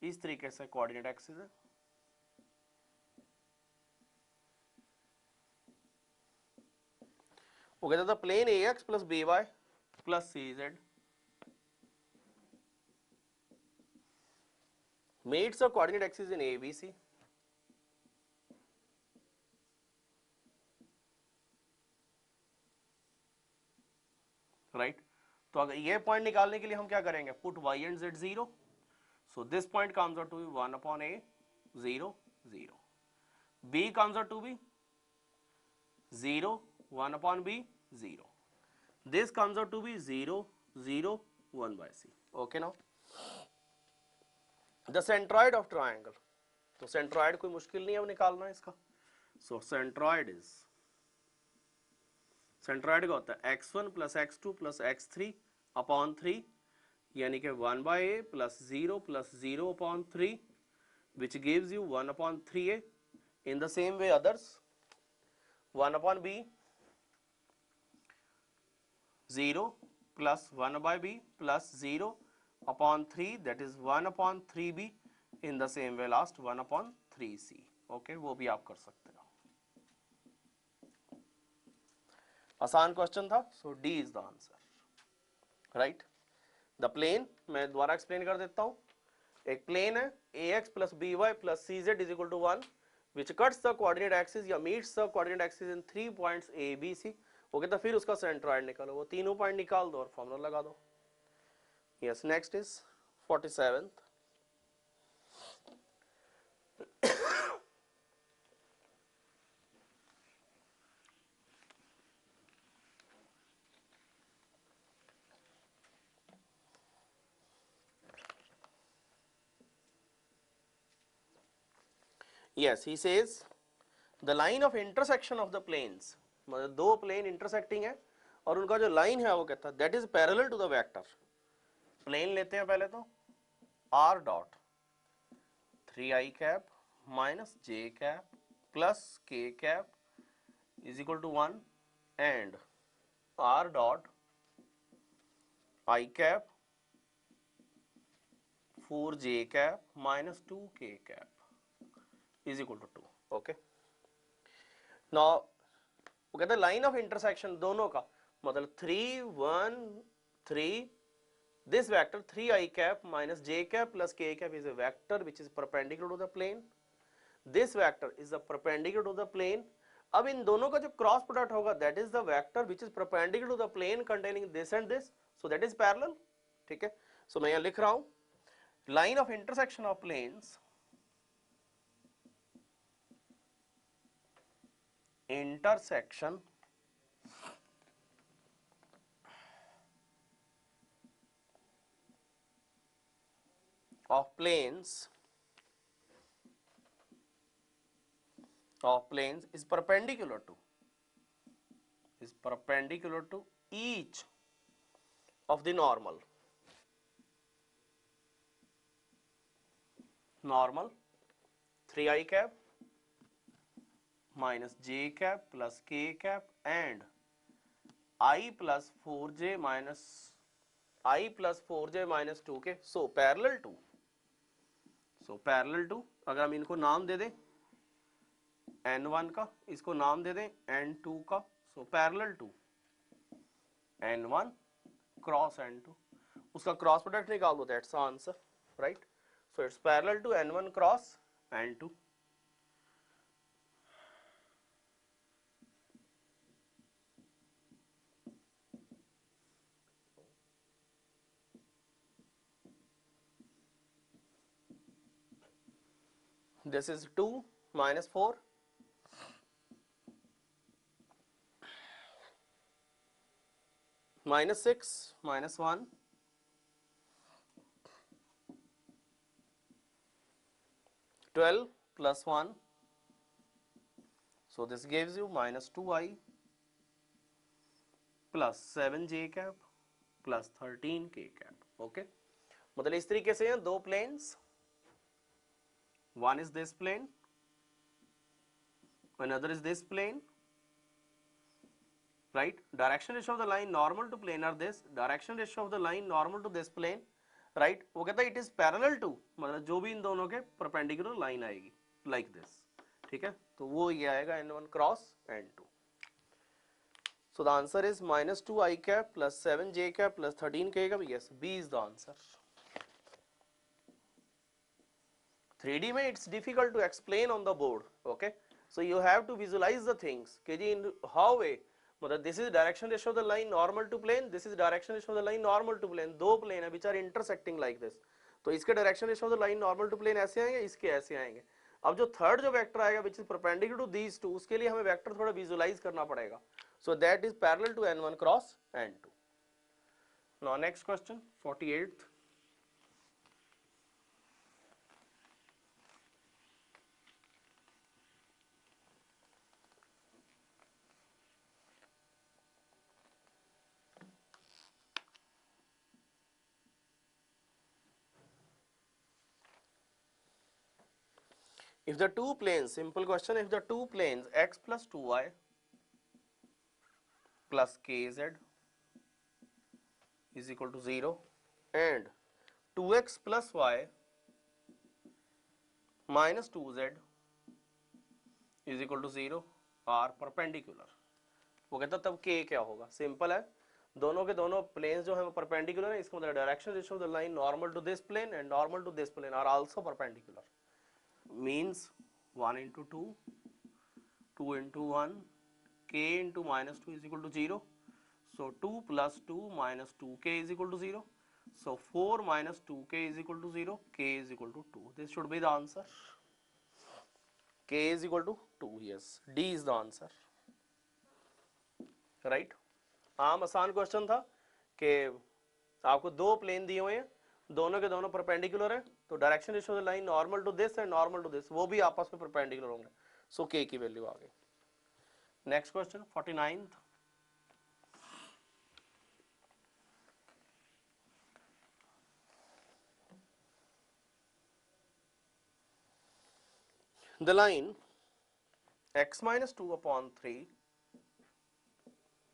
इस तरीके से कोऑर्डिनेट एक्सिस है। वो कहता था plane a x plus B Y plus C z meets the coordinate axis in ABC. Right तो अगर ये पॉइंट निकालने के लिए हम क्या करेंगे, put y and z 0, so this point comes out to be 1 upon a 0 0, b comes out to be 0 1 upon b 0, this comes out to be 0 0 1 by c. okay now the centroid of triangle, तो centroid कोई मुश्किल नहीं है अब निकालना इसका। सो centroid is, centroid का होता है x1 plus x2 plus x3 upon 3, यानी कि 1 by a plus 0 upon 3 which gives you 1 upon 3a। In the same way others 1 upon b 0 plus 1 by b plus 0 upon 3 that is 1 upon 3b। In the same way last 1 upon 3c। Okay वो भी आप कर सकते हो, आसान question था। So D is the answer, right. The plane मैं दोबारा एक्सप्लेन कर देता हूं। एक प्लेन है A x plus B Y plus C Z is equal to 1 which cuts the coordinate axis या meets the coordinate axis in 3 points A B C. वो कहता फिर उसका सेंट्रॉइड निकालो, वो तीनों पॉइंट निकाल दो और फॉर्मूला लगा दो। Yes next is 47th। Yes, he says the line of intersection of the planes, मतलब दो प्लेन इंटरसेक्टिंग है और उनका जो लाइन है वो कहता है that is parallel to the vector. Plane लेते हैं पहले तो r dot 3i cap minus j cap plus k cap is equal to 1 and r dot i cap 4j cap minus 2k cap is equal to 2. okay now वो कहते हैं line of intersection दोनों का मतलब 3 1 3 this vector 3i cap minus j cap plus k cap is a vector which is perpendicular to the plane. this vector is the perpendicular to the plane. अब इन दोनों का जो क्रॉस प्रोडक्ट होगा that is the vector which is perpendicular to the plane containing this and this, so that is parallel. ठीक है, so मैं यहाँ लिख रहा हूं line of intersection of planes intersection of planes is perpendicular to each of the normal 3i cap minus j cap plus k cap and i plus 4j minus 2k, so parallel to अगर हम इनको नाम दे दें n1 का, इसको नाम दे दें n2 का, so parallel to n1 cross n2, उसका क्रॉस प्रोडक्ट निकाल दो, that's the answer, right. so it's parallel to n1 cross n2. This is 2 minus 4 minus 6 minus 1 12 plus 1, so this gives you minus 2i plus 7j cap plus 13k cap. okay मतलब इस तरीके से हैं दो planes, one is this plane, another is this plane, right. Direction ratio of the line normal to plane are this, direction ratio of the line normal to this plane, right. वो कहता है it is parallel to, मतलब जो भी इन दोनों के perpendicular line आएगी like this, ठीक है, तो वो ये आएगा n1 cross n2। So the answer is minus 2 I cap plus 7 j cap plus 13 k cap. Yes, B is the answer. 3D में it's difficult to explain on the board. Okay, so you have to visualize the things. KG in how way? मतलब this is direction ratio of the line normal to plane. This is direction ratio of the line normal to plane. दो plane है which are intersecting like this. तो इसके direction ratio of the line normal to plane ऐसे आएंगे, इसके ऐसे आएंगे। अब जो थर्ड जो वेक्टर आएगा which is perpendicular to these two, उसके लिए हमें वेक्टर थोड़ा विजुलाइज करना पड़ेगा। So that is parallel to n1 cross n2. Now next question, 48th. If the two planes, simple question, if the two planes x plus 2y plus kz is equal to 0 and 2x plus y minus 2z is equal to 0 are perpendicular, वो कहता तब k क्या होगा। Simple है, दोनों के दोनों planes जो है परपेंडिकुलर है, इसका मतलब direction ratio of the line normal to this plane and normal to this plane are also perpendicular, means 1 into 2, 2 into 1, k into minus 2 is equal to 0. So 2 plus 2 minus 2k is equal to 0. So 4 minus 2k is equal to 0. K is equal to 2. This should be the answer. K is equal to 2. Yes, D is the answer. Right? आम आसान question था कि आपको दो plane दिए हुए हैं, दोनों के दोनों परपेंडिकुलर है, तो direction ratio of the line normal to this and normal to this, वो भी आपस में परपेंडिकुलर होंगे। सो के की वैल्यू आ गई। Next question 49th. The line x minus 2 upon 3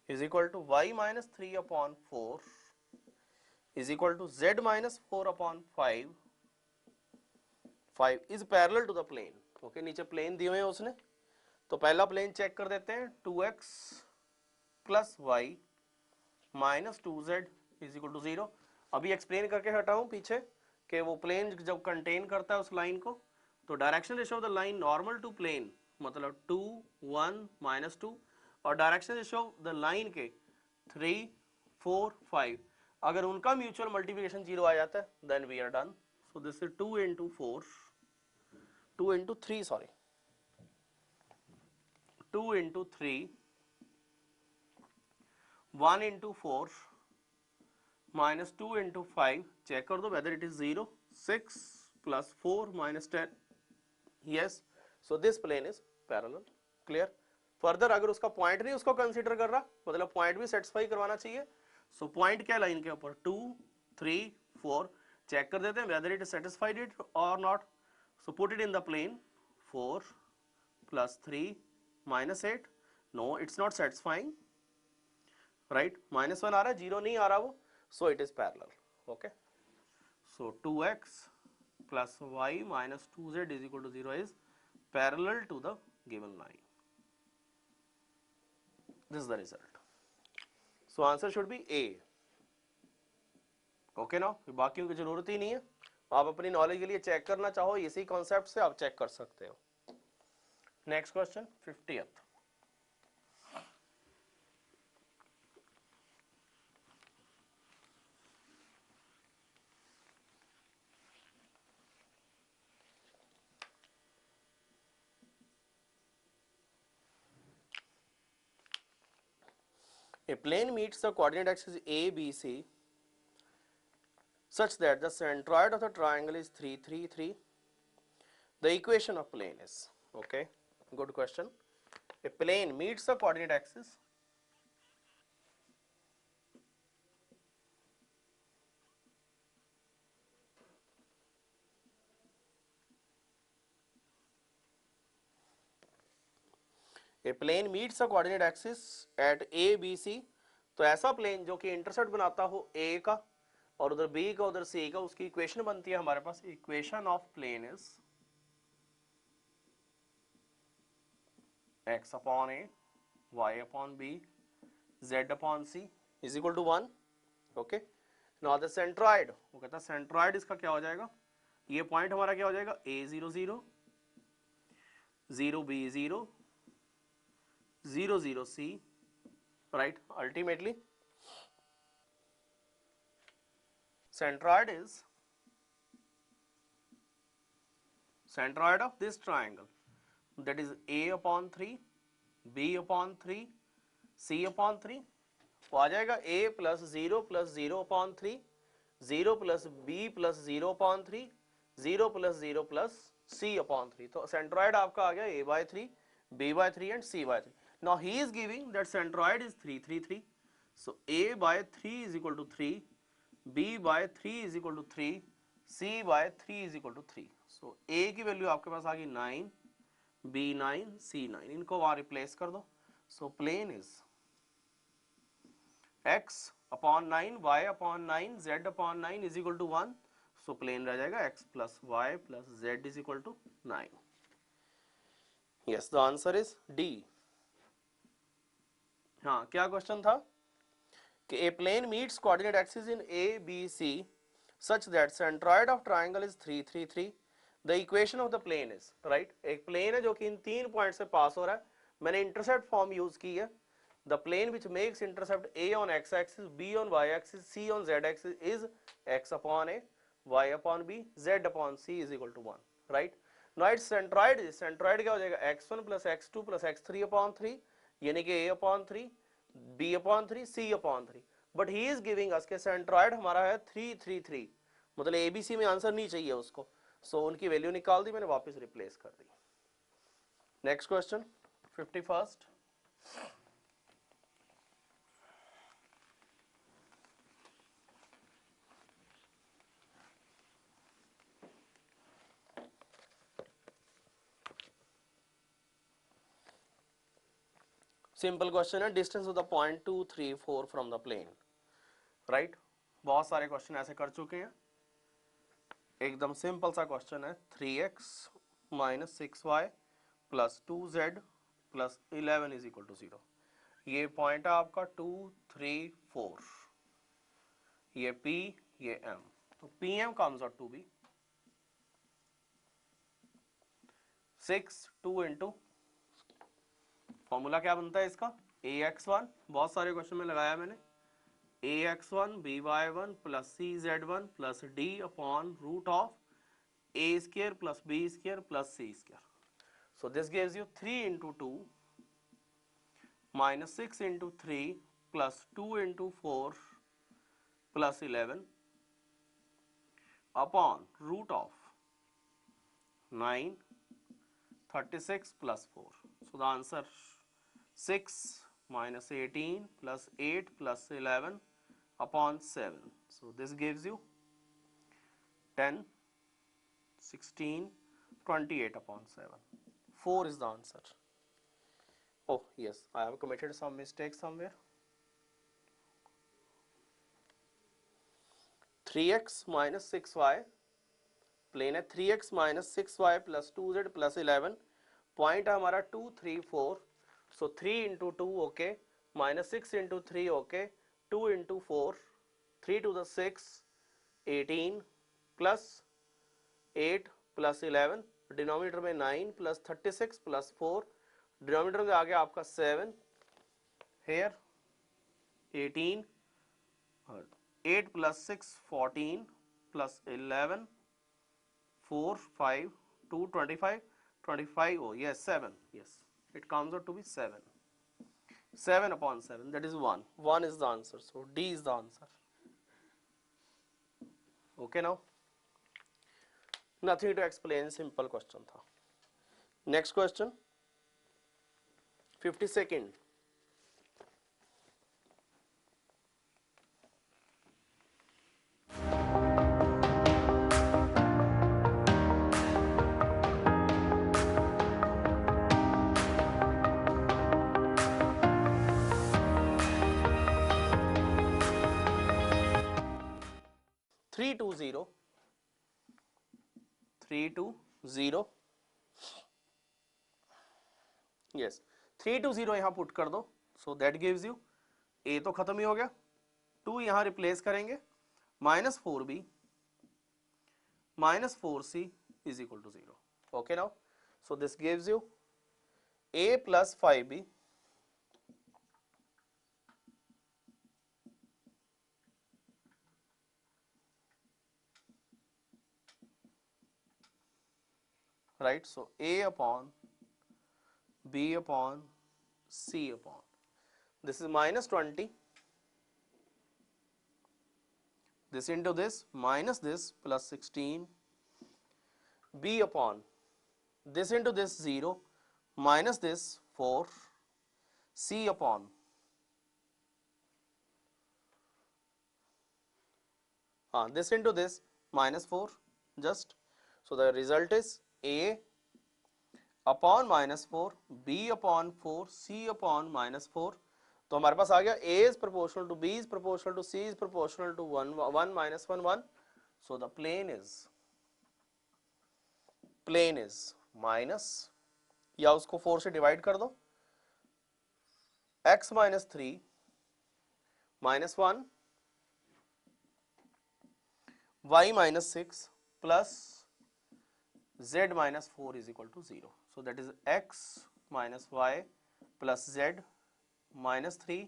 is equal to y minus 3 upon 4 is equal to z minus 4 upon 5 is parallel to the plane. Okay, नीचे plane दिए हुए हैं उसने, तो पहला प्लेन चेक कर देते हैं, 2x plus y minus 2z is equal to 0। अभी एक्सप्लेन करके हटाऊं पीछे कि वो प्लेन जब कंटेन करता है उस लाइन को, तो direction ratio of the line normal to plane मतलब 2 1 माइनस 2, और direction ratio of the line के 3 4 5, अगर उनका म्यूचुअल मल्टीप्लिकेशन 0 आ जाता है then we are done. So this is 2 into 4, 2 into 3 sorry 2 into 3, 1 into 4 minus 2 into 5, check कर दो whether it is 0, 6 plus 4 minus 10, yes, so this plane is parallel, clear। Further अगर उसका पॉइंट नहीं उसको consider कर रहा, मतलब पॉइंट भी सेटिस्फाई करवाना चाहिए। सो पॉइंट क्या लाइन के ऊपर 2 3 4, चेक कर देते हैं whether it is satisfied it or not, so put it in the plane, 4 plus 3 minus 8, no it's not satisfying, right, minus 1 आ रहा है, 0 नहीं आ रहा वो, so it is parallel, okay। So 2x plus y minus 2z is equal to 0 is parallel to the given line. This is the result. So answer should be A. Okay now, बाकियों की जरूरत ही नहीं है, आप अपनी knowledge के लिए check करना चाहो इसी कॉन्सेप्ट से आप चेक कर सकते हो। Next question 50th. A plane meets the coordinate axis A, B, C such that the centroid of the triangle is 3 3 3. The equation of plane is, okay, good question. A plane meets the coordinate axis A plane meets the coordinate axis at A, B, C. तो ऐसा plane जो कि intercept बनाता हो A का और उधर B का उधर सी का, उसकी इक्वेशन बनती है हमारे पास, equation of plane is x upon A, y upon B, z upon C is equal to 1. Okay, now the centroid, वो कहता है सेंट्रॉइड इसका क्या हो जाएगा, ये पॉइंट हमारा क्या हो जाएगा, a0 0 0 b0 0 0 c, right. Ultimately centroid is centroid of this triangle, that is a upon 3 b upon 3 c upon 3. वो आ जाएगा a plus 0 upon 3 0 plus b plus 0 upon 3 0 plus 0 plus c upon 3. तो centroid आपका आ गया a by 3 b by 3 and c by 3. Now he is giving that centroid is 3 3 3. So a by 3 is equal to 3, b by 3 is equal to 3, c by 3 is equal to 3. So a की value आपके पास आ गई 9, b 9, c 9. इनको वहां replace कर दो. So plane is x upon 9, y upon 9, z upon 9 is equal to 1. So plane रह जाएगा x plus y plus z is equal to 9. Yes, the answer is D. हाँ, क्या क्वेश्चन था कि a plane meets coordinate axis in A, B, C such that centroid of triangle is 3 3 3. The equation of the plane is, right, एक plane है जो कि इन 3 point से पास हो रहा है. मैंने इंटरसेप्ट फॉर्म यूज की है. The plane which makes intercept A on x axis, B on y axis, C on z axis is x upon A, y upon B, z upon C is equal to 1, right. Now its centroid is, centroid क्या हो जाएगा, x1 plus x2 plus x3 upon 3, यानी कि A upon 3, b upon 3, c upon 3. But he is giving us के centroid हमारा है 3 3 3, मतलब ABC में आंसर नहीं चाहिए उसको. सो उनकी वैल्यू निकाल दी मैंने, वापस रिप्लेस कर दी. Next question 51st. Simple question है, distance of the point 2 3 4 from the plane, right. बहुत सारे क्वेश्चन ऐसे कर चुके हैं. एकदम सिंपल सा क्वेश्चन है, 3x minus 6y plus 2z plus 11 is equal to 0. ये पॉइंट है आपका 2 3 4, ये P ये M. तो PM comes out to be 6 2 into, formula क्या बनता है इसका, ax1, बहुत सारे क्वेश्चन में लगाया मैंने, ax1 by1 plus cz1 plus d upon root of a square plus b square plus c square. So this gives you 3 into 2 minus 6 into 3 plus 2 into 4 plus 11 upon root of 9 36 plus 4. So the answer 6 minus 18 plus 8 plus 11 upon 7. So this gives you 10, 16, 28 upon 7. 4 is the answer. Oh yes, I have committed some mistake somewhere. 3x minus 6y, plane है 3x minus 6y plus 2z plus 11. Point है हमारा 2 3 4. So 3 into 2 okay, minus 6 into 3 okay, 2 into 4, 3 to the 6, 18 plus 8 plus 11, denominator में 9 plus 36 plus 4, denominator में आ गया आपका 7, here 18, 8 plus 6 14 plus 11 4 5 2 25 oh yes 7, yes. It comes out to be 7. 7 upon 7, that is 1. 1 is the answer. So D is the answer. Okay now? Nothing to explain, simple question tha. Next question. 52nd. 0, 3 to 0, yes 3 to 0 यहाँ put कर दो, so that gives you, ए तो खत्म ही हो गया, 2 यहाँ replace करेंगे, -4b -4c is equal to 0. Okay now, so this gives you a plus 5b right, so a upon b upon c upon, this is -20, this into this minus this plus 16, b upon this into this 0 minus this 4, c upon this into this minus 4 just, so the result is a upon -4, b upon 4, c upon -4. तो हमारे पास आ गया a is proportional to b is proportional to c is proportional to 1 1 minus 1 1. So the plane is minus, या उसको 4 से divide कर दो, x minus 3 minus 1 y minus 6 plus z minus 4 is equal to 0. So that is x minus y plus z minus 3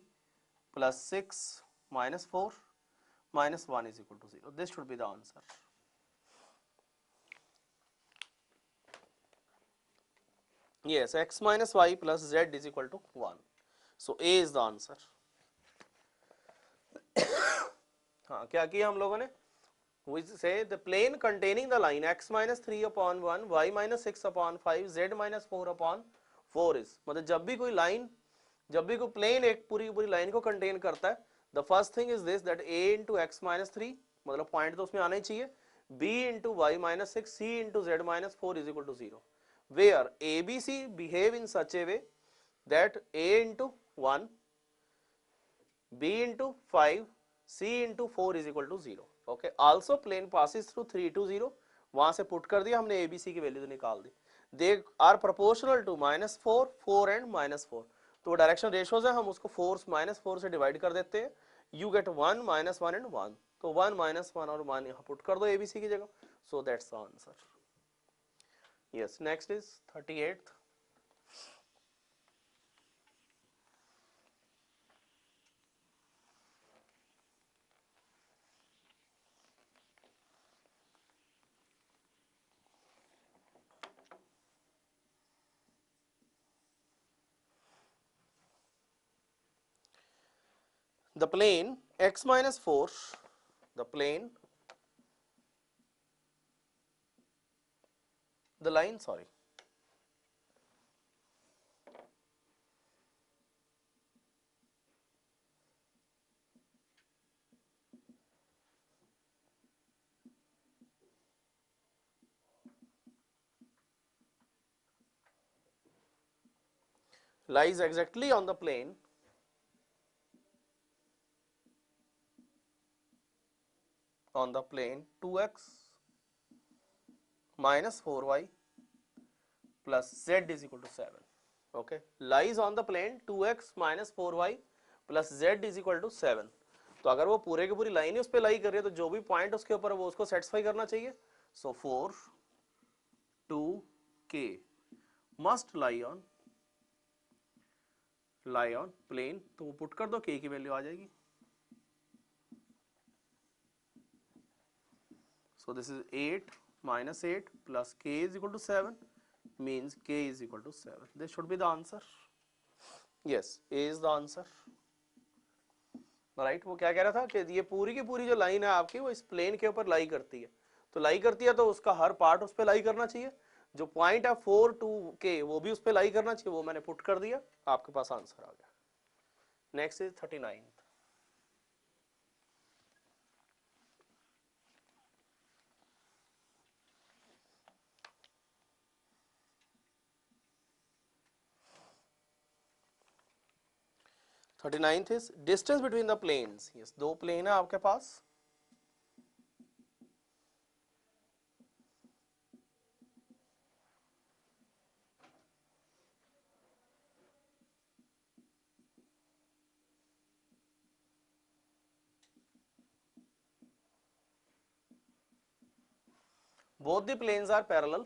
plus 6 minus 4 minus 1 is equal to 0. This should be the answer. Yes, x minus y plus z is equal to 1. So A is the answer. हाँ, क्या किया हम लोगों ने? We say the plane containing the line x minus 3 upon 1, y minus 6 upon 5, z minus 4 upon 4 is, मतलब जब भी कोई प्लेन एक पूरी लाइन को कंटेन करता है, the first thing is this, that a into x minus 3, मतलब पॉइंट तो उसमें आना ही चाहिए, b into y minus 6, c into z minus 4 is equal to 0, where ABC behave in such a way that a into 1, b into 5, c into 4 is equal to 0. Okay, also plane passes through 3 to 0, वहां से put कर दिया हमने, ABC की value तो निकाल दी, they are proportional to -4, 4 and -4, तो direction ratios है, हम उसको 4 -4 से डिवाइड कर देते हैं, you get 1 -1 and 1, तो 1 -1 और 1 यहाँ पुट कर दो ABC की जगह, so that's the answer. Yes, next is 38th. The plane x minus 4, the line, sorry, lies exactly on the plane on the plane 2x minus 4y plus z is equal to 7. Okay, lies on the plane 2x minus 4y plus z is equal to 7. तो अगर वो पूरे की पूरी line ही उस पर लाई कर रही है, तो जो भी पॉइंट उसके ऊपर है वो उसको सेटिस्फाई करना चाहिए. So 4 2k must lie on plane, तो वो पुट कर दो, k की वैल्यू आ जाएगी. So this is 8 minus 8 plus k is equal to 7, means k is equal to 7. This should be the answer. Yes, A is the answer. Right, वो क्या कह रहा था कि ये पूरी की पूरी जो लाइन है आपकी, वो इस प्लेन के ऊपर लाई करती है, तो लाई करती है तो उसका हर पार्ट उस पर लाई करना चाहिए, जो पॉइंट है 4 2 के वो भी उस पर लाई करना चाहिए, वो मैंने पुट कर दिया, आपके पास आंसर आ गया. Next is 39. Thirty ninth is distance between the planes. Yes, दो प्लेन है आपके पास, both the planes are parallel,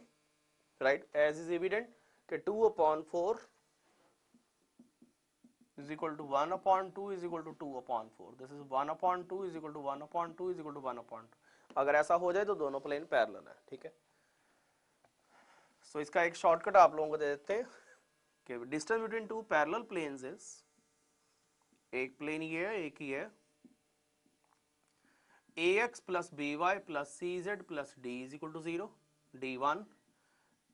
right, as is evident कि 2/4 is equal to 1/2 is equal to 2/4. This is 1/2 is equal to 1/2 is equal to 1/2. अगर ऐसा हो जाए तो दोनों प्लेन पैरेलल है, ठीक है। सो इसका एक शॉर्टकट आप लोगों को दे देते हैं कि distance between two parallel planes is, एक प्लेन ये है, एक ही है, ax plus by plus cz plus d is equal to 0, d1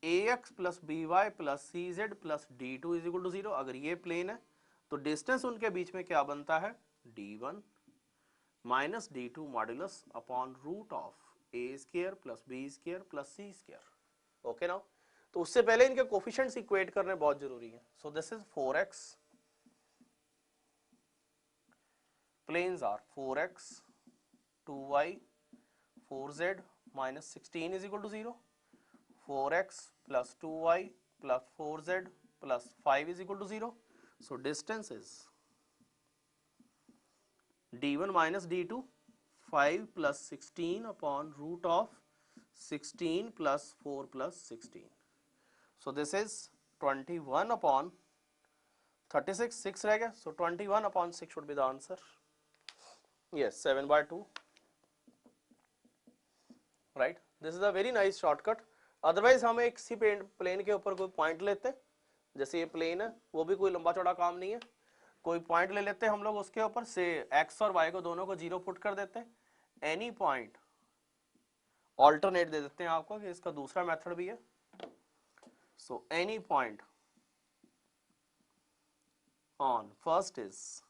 ax plus by plus cz plus d2 is equal to 0। अगर ये प्लेन है तो डिस्टेंस उनके बीच में क्या बनता है, d1 minus d2 modulus upon root of a square plus b square plus c square. Okay ना, तो उससे पहले इनके कोफिशिएंट्स इक्वेट करने बहुत जरूरी है। So this is 4x, planes are 4x 2y 4z minus 16 is equal to 0, 4x plus 2y plus 4z plus 5 is equal to 0. So distance is d1 minus d2, 5 plus 16 upon root of 16 plus 4 plus 16. So this is 21 upon 36, 6 रह गया, so 21 upon 6 should be the answer. Yes, 7/2. Right, this is a very nice shortcut. Otherwise हम एक सी plane के ऊपर कोई point लेते, जैसे ये प्लेन है, वो भी कोई लंबा चौड़ा काम नहीं है, कोई पॉइंट ले लेते हैं हम लोग, उसके ऊपर से एक्स और वाई को दोनों को 0 पुट कर देते हैं, एनी पॉइंट ऑल्टरनेट दे देते हैं आपको कि इसका दूसरा मेथड भी है। So any point on first is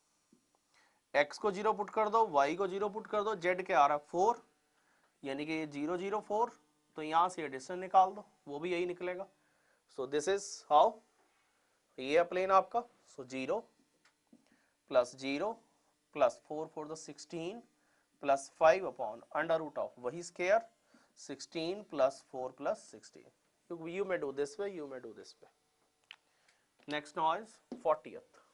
x को 0 पुट कर दो, वाई को 0 पुट कर दो, जेड के आ रहा 4, यानी कि ये 0 0 4, तो यहां से डिस्टेंस निकाल दो, वो भी यही निकलेगा। सो दिस इज हाउ, ये प्लेन आपका, so 0 plus 0 plus 4 for the 16 plus 5 upon under root of वही square 16 plus 4 plus 16। You may do this way, you may do this way. Next now is 40th।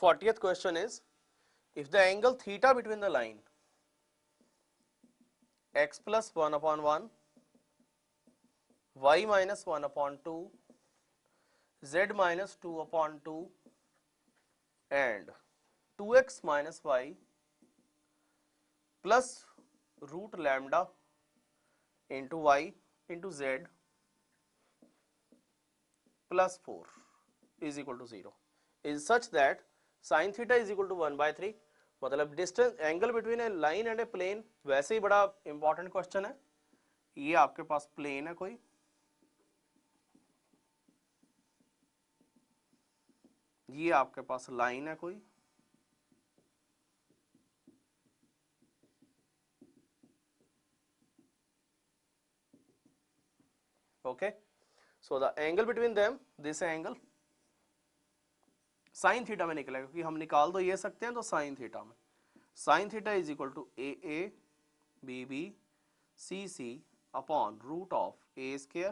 Fortieth question is, if the angle theta between the line x plus 1/1, y minus 1/2, z minus 2/2 and 2x minus y plus root lambda into y into z plus 4 is equal to 0 is such that sin theta is equal to 1/3। मतलब distance angle between a line and a plane, वैसे ही बड़ा important question है। ये आपके पास plane है कोई, ये आपके पास लाइन है कोई, okay. So the angle between them, this angle sine theta में निकलेगा, क्योंकि हम निकाल तो ये सकते हैं, तो साइन थीटा में sine theta is equal to a a b b c c upon root of a square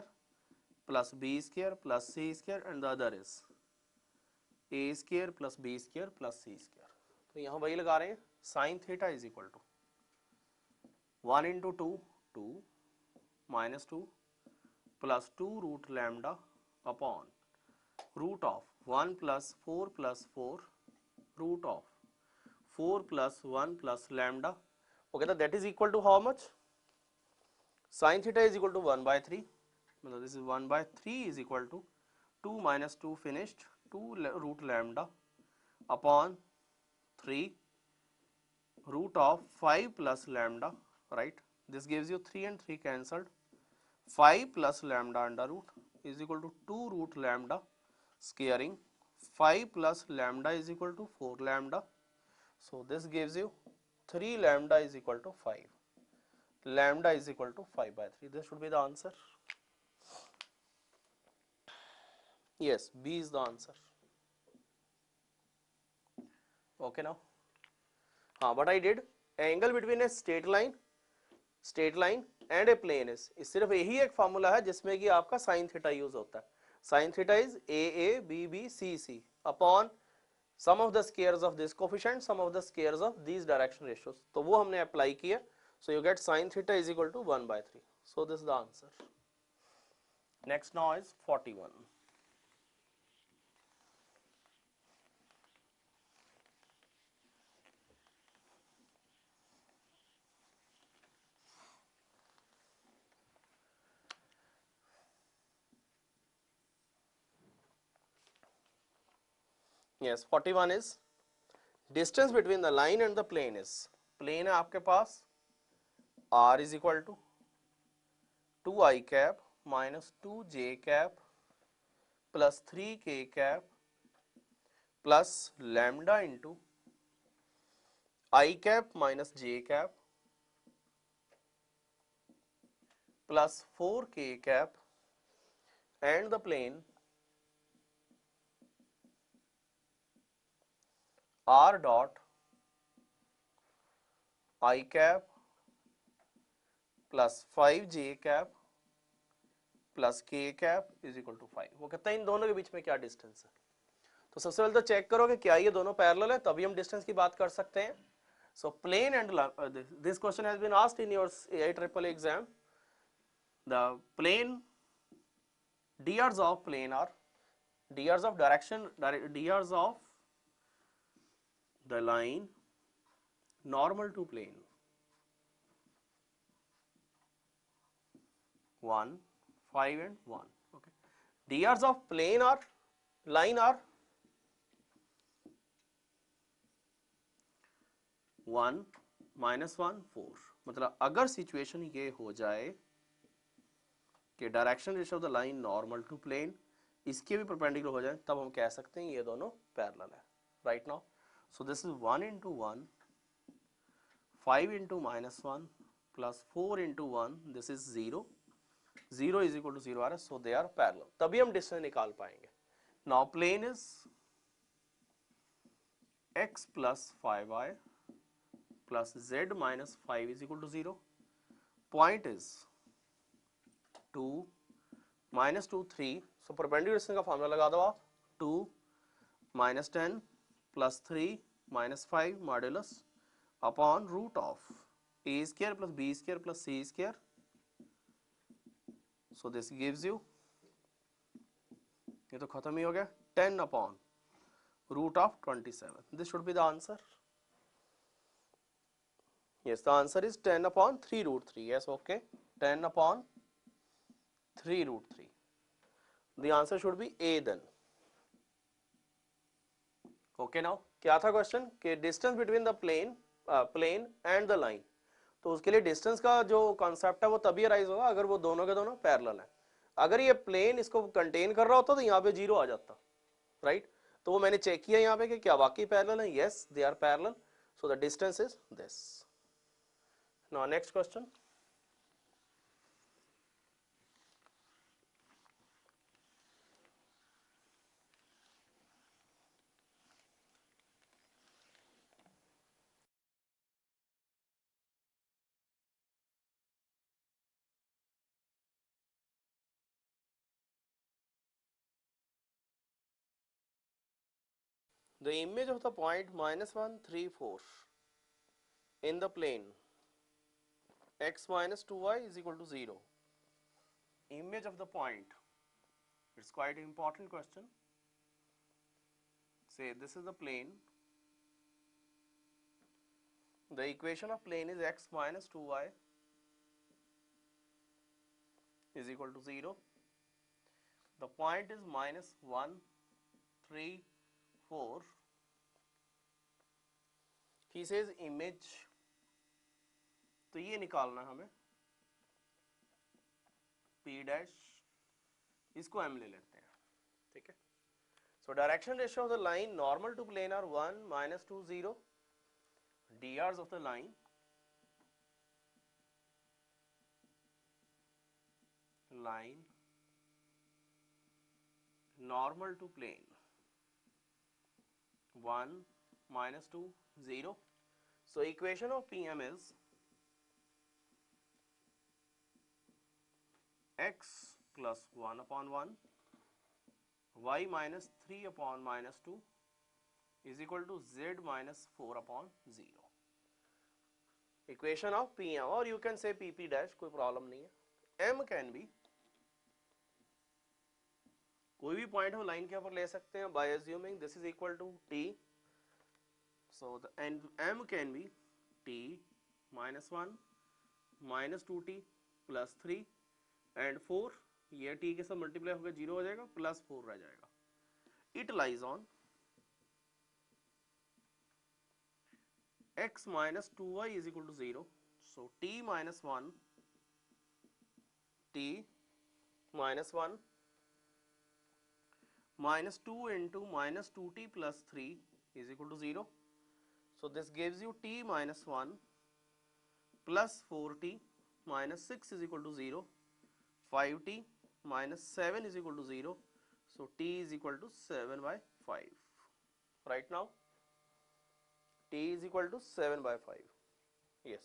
plus b square plus c square and the other is a square plus b square plus c square. तो यहाँ वही लगा रहे हैं, sine theta is equal to 1 into 2 2 minus 2 plus 2 root lambda upon root of 1 plus 4 plus 4 root of 4 plus 1 plus lambda। Okay, that is equal to how much? Sin theta is equal to 1/3, मतलब this is 1/3 is equal to 2 minus 2 finished 2 root lambda upon 3 root of 5 plus lambda, right? This gives you 3 and 3 cancelled, 5 plus lambda under root is equal to 2 root lambda squaring 5 plus lambda is equal to 4 lambda. So this gives you 3 lambda is equal to 5. Lambda is equal to 5/3. This should be the answer. Yes, B is the answer. Okay now. What I did, angle between a straight line and a plane is सिर्फ यही एक formula है जिसमें कि आपका sine theta use होता है. Sine theta is a b b c c upon sum of the squares of this coefficient, sum of the squares of these direction ratios. तो वो हमने अप्लाई किया. So you get sine theta is equal to 1/3. So this is the answer. Next now is 41. Yes, 41 is distance between the line and the plane is, plane है आपके पास r is equal to 2i cap minus 2j cap plus 3k cap plus lambda into I cap minus j cap plus 4k cap and the plane r dot I cap plus 5j cap plus के cap is equal to 5. वो कहता है इन दोनों के बीच में क्या distance है. तो सबसे पहले तो चेक करो कि क्या ये दोनों पैरेलल है, तभी हम डिस्टेंस की बात कर सकते हैं. So plane and this question has been asked in your AIEEE exam. The plane drs of plane are drs of direction, drs of the line normal to plane 1, 5 and 1. Okay. drs of plane are line are 1 minus 1 4. मतलब अगर situation ये हो जाए कि direction ratio of the line normal to plane इसके भी perpendicular हो जाए, तब हम कह सकते हैं ये दोनों पैरेलल है. Right now, so this is 1 into 1, 5 into minus 1 plus 4 into 1, this is 0. 0 is equal to 0 आ रहा है, so they are parallel. तभी हम डिस्टेंस निकाल पाएंगे. Now plane is x plus 5y plus z minus 5 is equal to 0. Point is 2 minus 2 3. So perpendicular distance का formula लगा दो आप. 2 minus 10 plus 3 minus 5 modulus upon root of a square plus b square plus c square. So this gives you, ये तो खत्म ही हो गया, 10 upon root of 27. This should be the answer. Yes, the answer is 10 upon 3 root 3. Yes, okay. 10 upon 3 root 3. The answer should be A then. Okay now, क्या था question कि distance between the plane and the line. तो उसके लिए distance का जो concept है वो तभी अराइज होगा अगर वो दोनों के दोनों पैरेलल है. अगर ये प्लेन इसको कंटेन कर रहा होता तो यहाँ पे 0 आ जाता. राइट, तो वो मैंने चेक किया यहाँ पे कि क्या वाकई पैरेलल है. Yes, they are parallel. So the distance is this. Now next question. The image of the point -1 3 4 in the plane x minus 2y is equal to 0. Image of the point, it's quite an important question. Say this is the plane, the equation of plane is x minus 2y is equal to 0. The point is -1 3 4. He says image, तो ये निकालना हमें p dash, इसको m ले लेते हैं. ठीक है. So direction ratio of the line normal to plane are 1 minus 2 0. drs of the line normal to plane 1 minus 2, 0. So equation of PM is x plus 1 upon 1 y minus 3 upon minus 2 is equal to z minus 4 upon 0. Equation of PM, or you can say PP dash, कोई problem नहीं है. M can be, कोई भी point हम line के ऊपर ले सकते हैं by assuming this is equal to t. So the M can be t minus 1 minus 2t plus 3 and 4. ये t के साथ मल्टीप्लाई होकर 0 हो जाएगा, प्लस 4 रह जाएगा. It lies on x minus 2y is equal to 0. So t minus 1 minus 2 into minus 2t plus 3 is equal to 0. So this gives you t minus 1 plus 4t minus 6 is equal to 0. 5t minus 7 is equal to 0. So t is equal to 7 by 5. Right now t is equal to 7 by 5. Yes.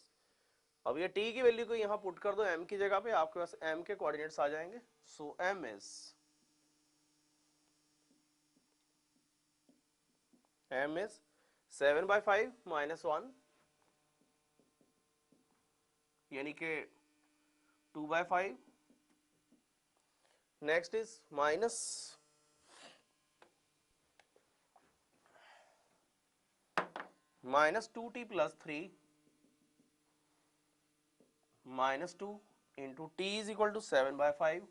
अब ये t की value को यहाँ put कर दो m की जगह पे, आपके पास m के कोऑर्डिनेट्स आ जाएंगे. So m is 7 by 5 minus 1 यानी कि 2 by 5. Next is minus 2t plus 3 minus 2 into t is equal to 7 by 5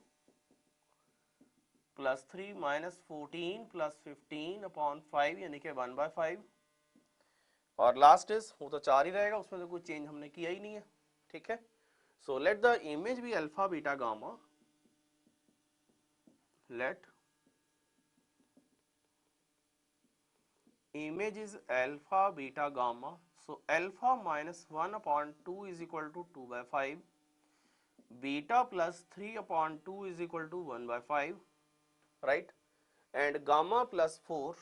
plus 3 minus 14 plus 15 upon 5 यानी कि 1 by 5. और लास्ट इज, वो तो 4 ही रहेगा, उसमें तो कोई चेंज हमने किया ही नहीं है. ठीक है. So let the image be alpha beta gamma. Let image is alpha beta gamma. So alpha minus 1 upon 2 is equal to 2 by 5. Beta plus 3 upon 2 is equal to 1 by 5. Right? And gamma plus 4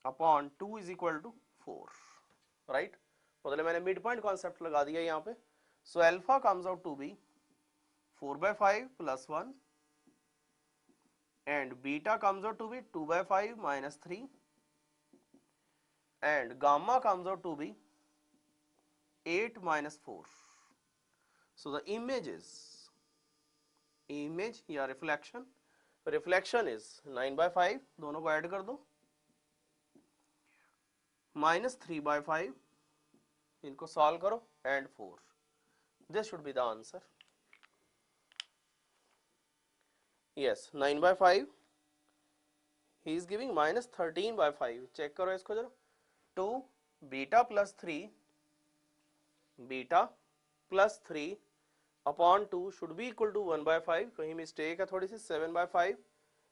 upon 2 is equal to 4. Right? मतलब मैंने mid point concept लगा दिया यहाँ पे. So alpha comes out to be 4 by 5 plus 1 and beta comes out to be 2 by 5 minus 3 and gamma comes out to be 8 minus 4. So the image या reflection is 9 by 5, दोनों को add कर दो, minus 3 by 5, इनको solve करो and 4. This should be the answer. Yes, 9 by 5. He is giving minus 13 by 5. Check करो इसको जरा. 2 beta plus 3 upon 2 should be equal to 1 by 5. कहीं मिस्टेक है थोड़ी सी. 7 by 5.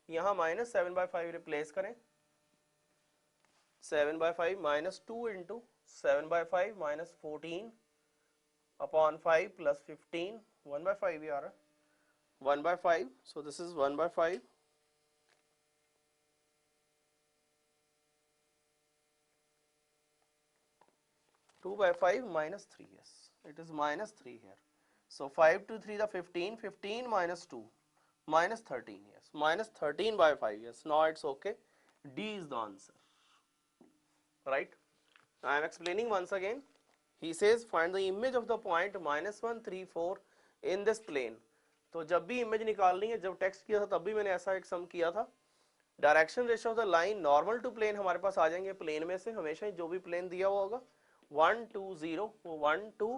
यहाँ minus 7 by 5 रिप्लेस करें. 7 by 5 minus 2 into 7 by 5 minus 14 upon 5 plus 15. 1 by 5 ही आ रहा है. 1 by 5, so this is 1 by 5. Two by 5 minus 3, yes, it is minus 3 here. So 5 to 3 the 15, 15 minus 2, minus 13, yes, minus 13 by 5, yes. Now it's okay. D is the answer. Right? I am explaining once again. He says find the image of the point minus 1, 3, 4 in this plane. तो जब भी image निकालनी है, जब text किया था तब भी मैंने ऐसा एक सम किया था. Direction ratio of the line normal to plane हमारे पास आ जाएंगे प्लेन में से हमेशा ही, जो भी प्लेन दिया हुआ होगा. 1 2 0, वो 1 2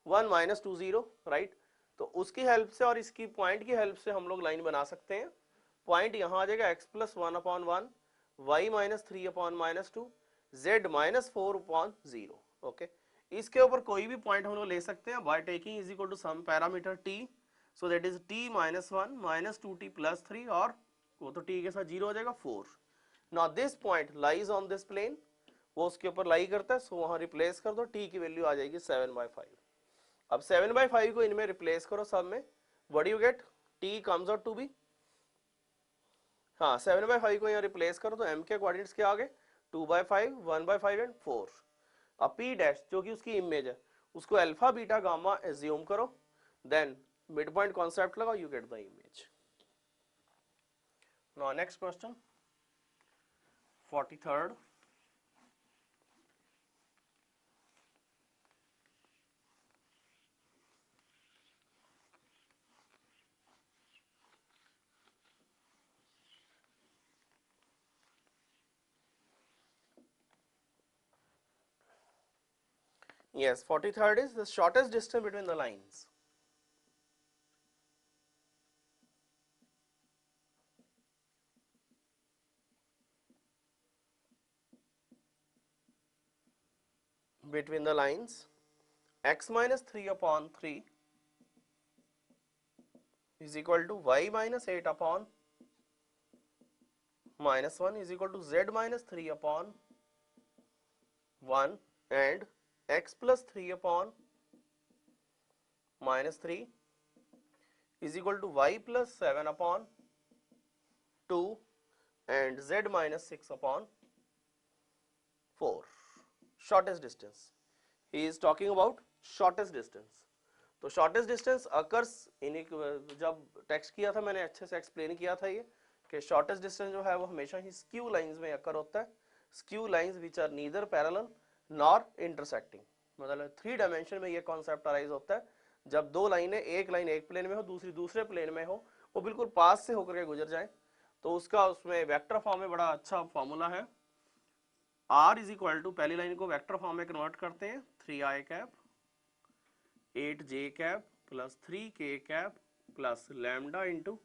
1 minus 2 0. राइट. तो उसकी हेल्प से और इसकी पॉइंट की हेल्प से हम लोग लाइन बना सकते हैं. पॉइंट यहाँ आ जाएगा x plus 1 upon 1, y minus 3 upon minus 2, z minus 4 upon 0. Okay. इसके ऊपर कोई भी पॉइंट हम लोग ले सकते हैं by taking is equal to some parameter t. So that is t minus 1 minus 2t plus 3, और वो तो t के साथ 0 हो जाएगा 4. Now this point lies on this plane, वो उसके ऊपर लाई करता है. सो वहाँ रिप्लेस कर दो, t की वैल्यू आ जाएगी 7 by 5. अब 7 by 5 को इनमें रिप्लेस करो सब में. What do you get? t comes out to be, हाँ 7 by 5 को यहाँ रिप्लेस करो तो m के कोऑर्डिनेट्स क्या आ गए? 2/5, 1/5 एंड 4। अब P डैश जो कि उसकी इमेज है उसको अल्फा बीटा गामा एज्यूम करो, देन मिड पॉइंट कॉन्सेप्ट लगाओ, you get the image. Now next question 43rd। Yes, 43rd is the shortest distance between the lines. Between the lines, x minus 3 upon 3 is equal to y minus 8 upon minus 1 is equal to z minus 3 upon 1 and x plus 3 upon minus 3 is equal to y plus 7 upon 2 and z minus 6 upon 4. Shortest distance. He is talking about shortest distance. तो shortest distance occurs in, जब text किया था मैंने अच्छे से explain किया था ये कि shortest distance जो है वो हमेशा ही skew lines में occur होता है, skew lines which are neither parallel nor intersecting। मतलब 3 डायमेंशन में ये कॉन्सेप्ट अराइज होता है जब दो लाइनें, एक लाइन एक प्लेन में हो दूसरी दूसरे प्लेन में हो, वो बिल्कुल पास से होकर के गुजर जाए, तो उसका उसमें वेक्टर फॉर्म में बड़ा अच्छा फॉर्मूला है। r इज इक्वल टू, पहली लाइन को वेक्टर फॉर्म में कन्वर्ट करते हैं, 3i cap 8j cap plus 3k cap plus lambda into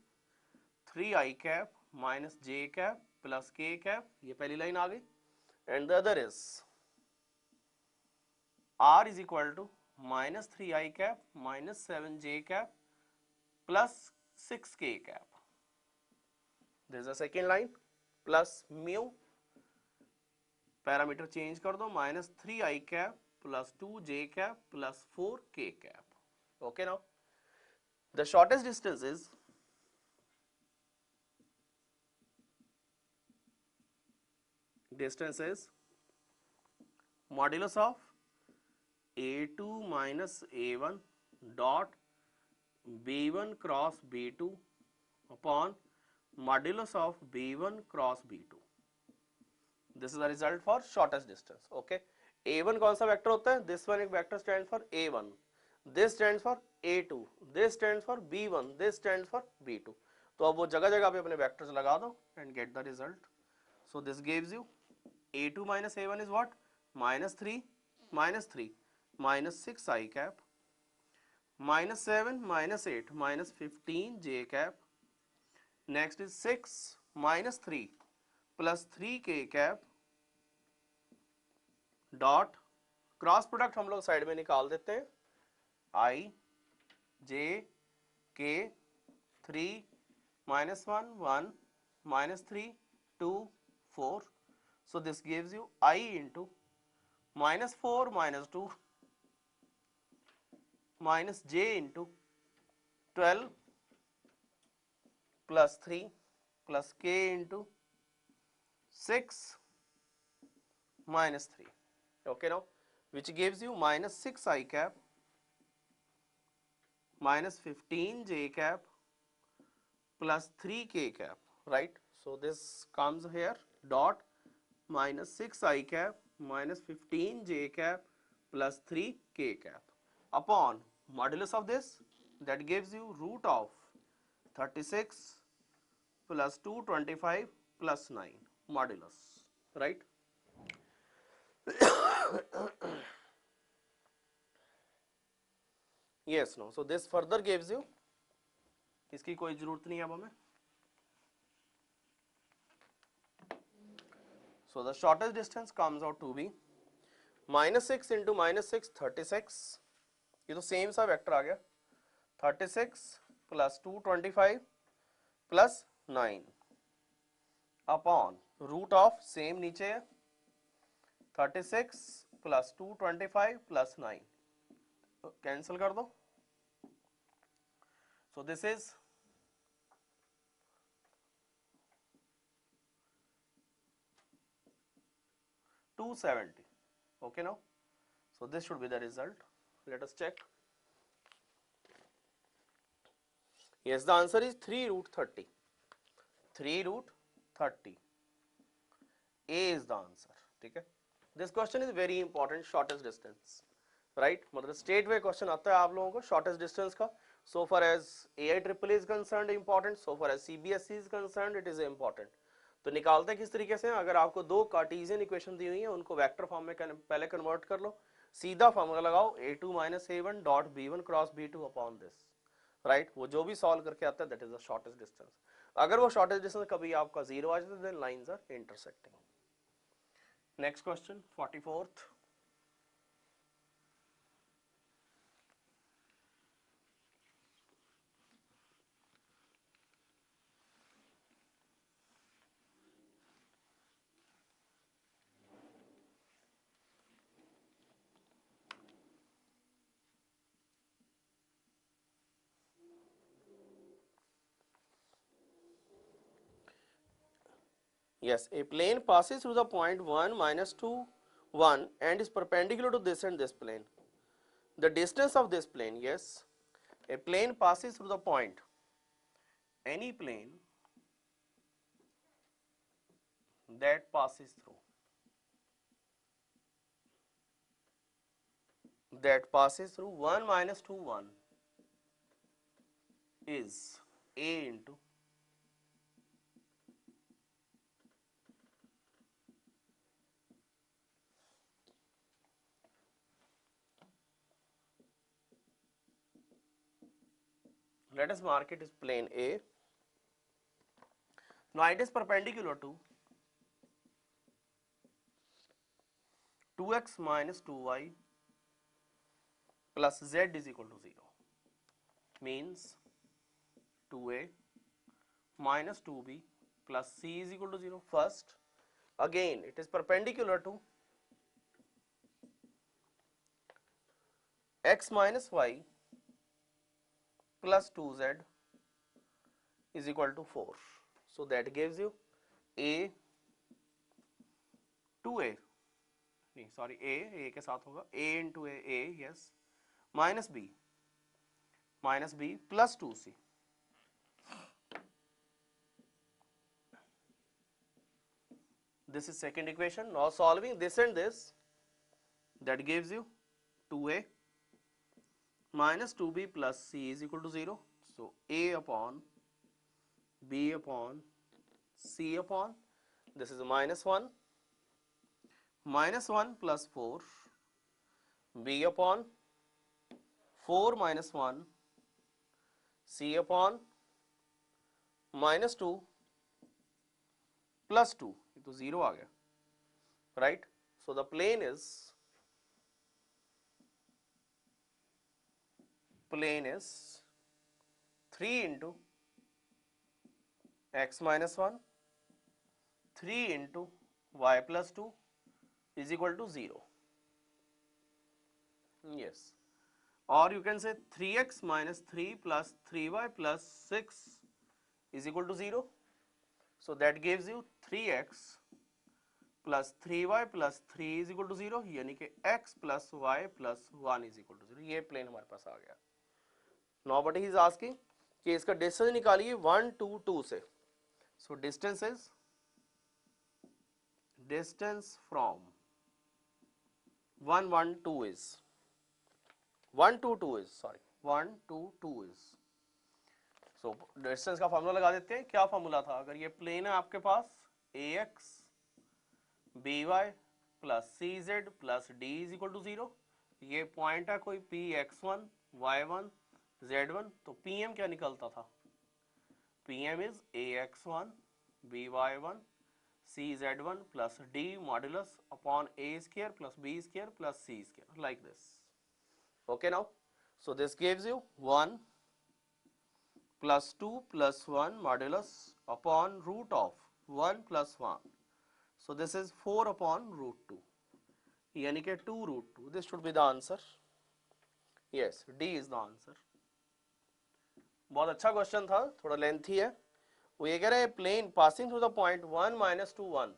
3i cap minus j cap plus k cap, ये पहली लाइन आ गई। And the other is r is equal to minus 3i cap minus 7j cap plus 6k cap, this is the second line, plus mu, parameter change कर दो, minus 3i cap plus 2j cap plus 4k cap. Okay, now the shortest distance is modulus of a2 minus a1 dot b1 cross b2 upon modulus of b1 cross b2। This is the result for shortest distance। Okay, a1 कौन सा vector होता है? This one एक vector stands for a1, this stands for a2, this stands for b1, this stands for b2। तो अब वो जगह जगह पे अपने वेक्टर्स लगा दो and get the result। So this gives you a2 minus a1 is what? minus 3 minus 3 minus 6i cap minus 7 minus 8 minus 15j cap, next is 6 minus 3 plus 3k cap dot cross product हम लोग side में निकाल देते हैं, i j k 3 minus 1 1 minus 3 2 4। so this gives you I into minus 4 minus 2 minus j into 12 plus 3 plus k into 6 minus 3। okay, now which gives you minus 6i cap minus 15j cap plus 3k cap, right? So this comes here, dot minus 6i cap minus 15j cap plus 3k cap upon modulus of this, that gives you root of 36 plus 225 plus 9 modulus, right? yes, no, so this further gives you, इसकी कोई जरूरत नहीं है अब हमें। so the shortest distance comes out to be minus 6 into minus 6 36, ये तो same सा वेक्टर आ गया, 36 plus 225 plus 9 upon root of same नीचे है 36 plus 225 plus 9, कैंसिल कर दो। so this is 270. Okay now, so this should be the result. Let us check. Yes, the answer is 3 root 30. 3 root 30. A is the answer. ठीक है. This question is very important. Shortest distance, right? मतलब straight way question आता है आप लोगों को shortest distance का. So far as AIEEE is concerned, important. So far as CBSE is concerned, it is important. तो निकालते हैं किस तरीके से. अगर आपको दो कार्टेशियन इक्वेशन दी हुई है, उनको वेक्टर फॉर्म में पहले कन्वर्ट कर लो. सीधा फॉर्मूला लगाओ a2 minus a1 dot b1 cross b2 upon this, right. वो जो भी सॉल्व करके आता है that is the shortest distance. अगर वो शॉर्टेस्ट डिस्टेंस कभी आपका 0 आ जाता है then lines are intersecting. Next question 44th. Yes, a plane passes through the point 1 minus 2 1 and is perpendicular to this and this plane. The distance of this plane, yes, a plane passes through the point, any plane that passes through, that passes through 1 minus 2 1 is a into let us mark it as plane A. Now it is perpendicular to 2x minus 2y plus z is equal to 0, means 2a minus 2b plus c is equal to 0. First, again it is perpendicular to x minus y plus 2z is equal to 4. So that gives you a 2a, नहीं sorry a के साथ होगा a into a yes, minus b plus 2c. This is second equation. Now solving this and this, that gives you 2a minus 2b plus c is equal to 0. So a upon b upon c upon, this is a minus 1 plus 4, b upon 4 minus 1, c upon minus 2 plus 2, ये तो 0 आ गया, right? So the plane is 3 into x minus 1, 3 into y plus 2 is equal to 0. Yes, or you can say 3x minus 3 plus 3y plus 6 is equal to 0. So that gives you 3x plus 3y plus 3 is equal to 0, यानी कि x plus y plus 1 is equal to 0. ये plane हमारे पास आ गया. Now what he is asking कि इसका distance निकालिए 1 2 2 से. So distance is, distance from 1 1 2 is 1 2 2 is sorry 1 2 2 is. So distance का फार्मूला लगा देते हैं. क्या फार्मूला था? अगर ये प्लेन है आपके पास ax by plus cz plus d is equal to 0, ये पॉइंट है कोई px1 y1 z1, तो pm क्या निकलता था? pm is ax1 by1 cz1 plus d modulus upon a square plus b square plus c square, like this. Okay now, so this gives you 1 plus 2 plus 1 modulus upon root of 1 plus 1. So this is 4 upon root 2, यानी कि 2 root 2. This should be the answer. Yes, D is the answer. बहुत अच्छा question था, थोड़ा lengthy है. वो ये कह रहे हैं plane passing through the point 1 minus 2 1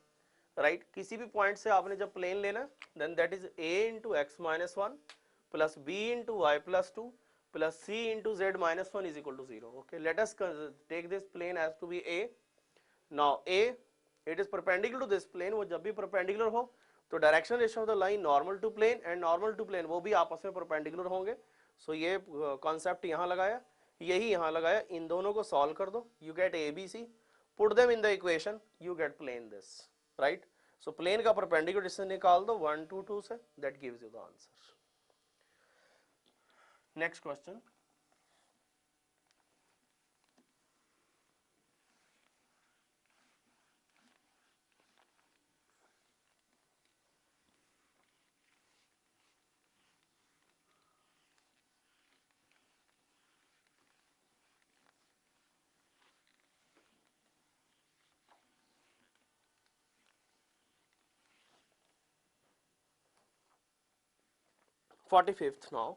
right किसी भी पॉइंट से आपने जब प्लेन लेना then that is a into x minus one plus b into y plus two plus c into z minus one is equal to zero. Okay let us take this plane as to be a. Now a it is perpendicular to this plane. वो जब भी perpendicular हो तो direction ratio of the line normal to plane and normal to plane वो भी आपस में perpendicular होंगे. सो ये कॉन्सेप्ट यहाँ लगाया, यही यहाँ लगाया. इन दोनों को सॉल्व कर दो, you get a B c. Put them in the equation, you get plane this. Right so plane का परपेंडिकुलर डिस्टेंस निकाल दो 1 2 2 से, that gives you the answer. Next question. $45th now.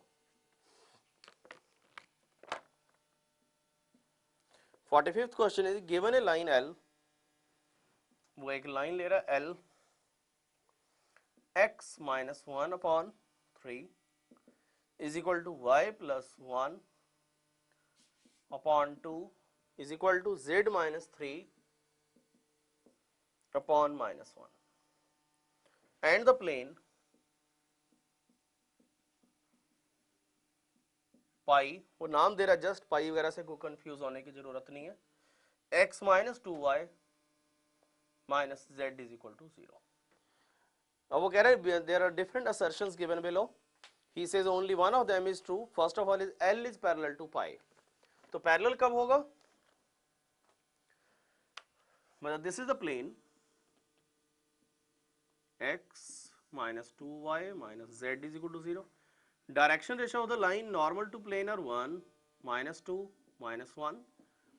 45th question is given a line L. वो एक line ले रहा है L x minus one upon three is equal to y plus one upon two is equal to z minus three upon minus one and the plane pi. वो नाम दे रहा है just पाई वगैरह से कोई कंफ्यूज होने की जरूरत नहीं है. x minus two Y minus Z is equal to zero. अब वो कह रहे हैं there are different assertions given below. He says only one of them is true. First of all is l is parallel to pi. तो parallel कब होगा, मतलब this is the plane x minus two Y minus Z is equal to zero. Direction ratio of the line normal to plane are one minus two minus one.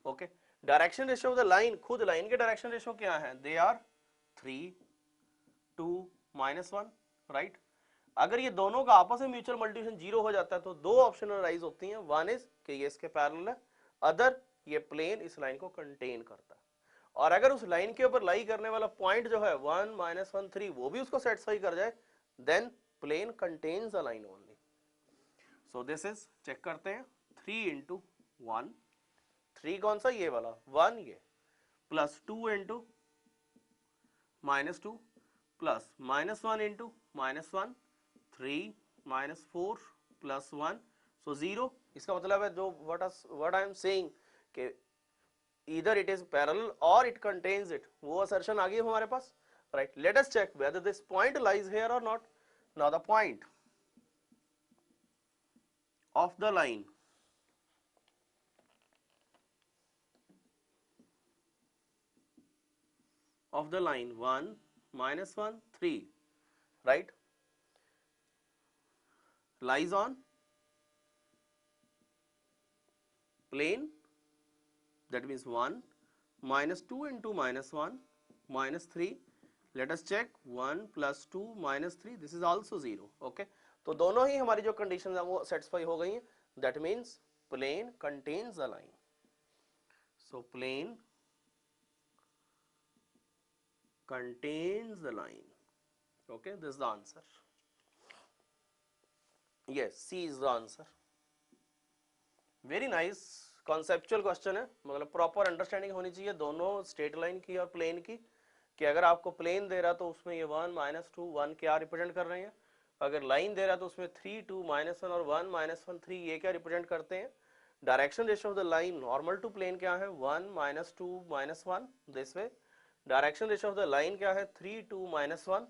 Okay direction ratio of the line, खुद line के direction ratio क्या है, they are three two minus one. Right अगर ये दोनों का आपस में म्यूचुअल मल्टीप्लिकेशन जीरो हो जाता है तो दो ऑप्शन राइज होती हैं. वन इज कि ये इसके पैरेलल है, अदर ये प्लेन इस लाइन को कंटेन करता है. और अगर उस लाइन के ऊपर लाई करने वाला पॉइंट जो है वन माइनस वन थ्री वो भी उसको सेटिस्फाई कर जाए then plane contains the line only. So this is check करते हैं थ्री इंटू वन. थ्री कौन सा, ये वाला वन, ये plus two into minus two plus minus one into minus one three minus four plus one so zero. इसका मतलब है जो व्हाट आई एम सेइंग कि either it is parallel or it contains it, वो assertion आ गई हमारे पास. right let us check whether this point lies here or not. now the point of the line of the line 1 minus 1 3 right lies on plane, that means 1 minus 2 into minus 1 minus 3. let us check 1 plus 2 minus 3 this is also 0. okay तो दोनों ही हमारी जो condition है वो satisfy हो गई हैं. that means plane contains the line. so plane contains the line. okay this is the answer. yes C is the answer. Very nice conceptual question है. मतलब प्रॉपर अंडरस्टैंडिंग होनी चाहिए दोनों स्ट्रेट लाइन की और प्लेन की, कि अगर आपको प्लेन दे रहा तो उसमें ये वन माइनस टू वन क्या रिप्रेजेंट कर रहे हैं, अगर लाइन दे रहा तो उसमें थ्री टू माइनस वन और वन माइनस वन थ्री ये क्या रिप्रेजेंट करते हैं. Direction ratio of the line normal to plane क्या है, one minus two minus one this way. Direction ratio of the line क्या है, थ्री टू माइनस वन.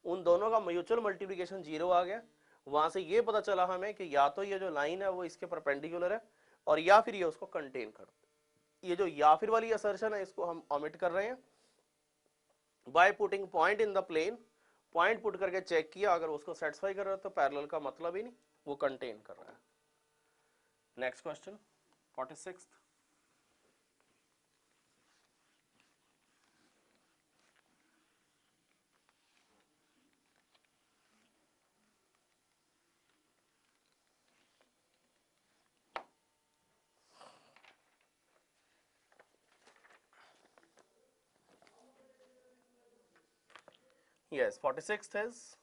उन दोनों का म्यूचुअल मल्टीप्लिकेशन जीरो आ गया. वहां से ये पता चला हमें कि या तो ये जो लाइन है वो इसके परपेंडिकुलर है और या फिर ये उसको कंटेन करते. ये जो या फिर वाली असर्शन है इसको हम ओमिट कर रहे हैं. By putting point in the plane, point put करके चेक किया, अगर उसको सेटिस्फाई कर रहा है तो पैरेलल का मतलब ही नहीं, वो कंटेन कर रहा है. Next question 46. Yes, 46th is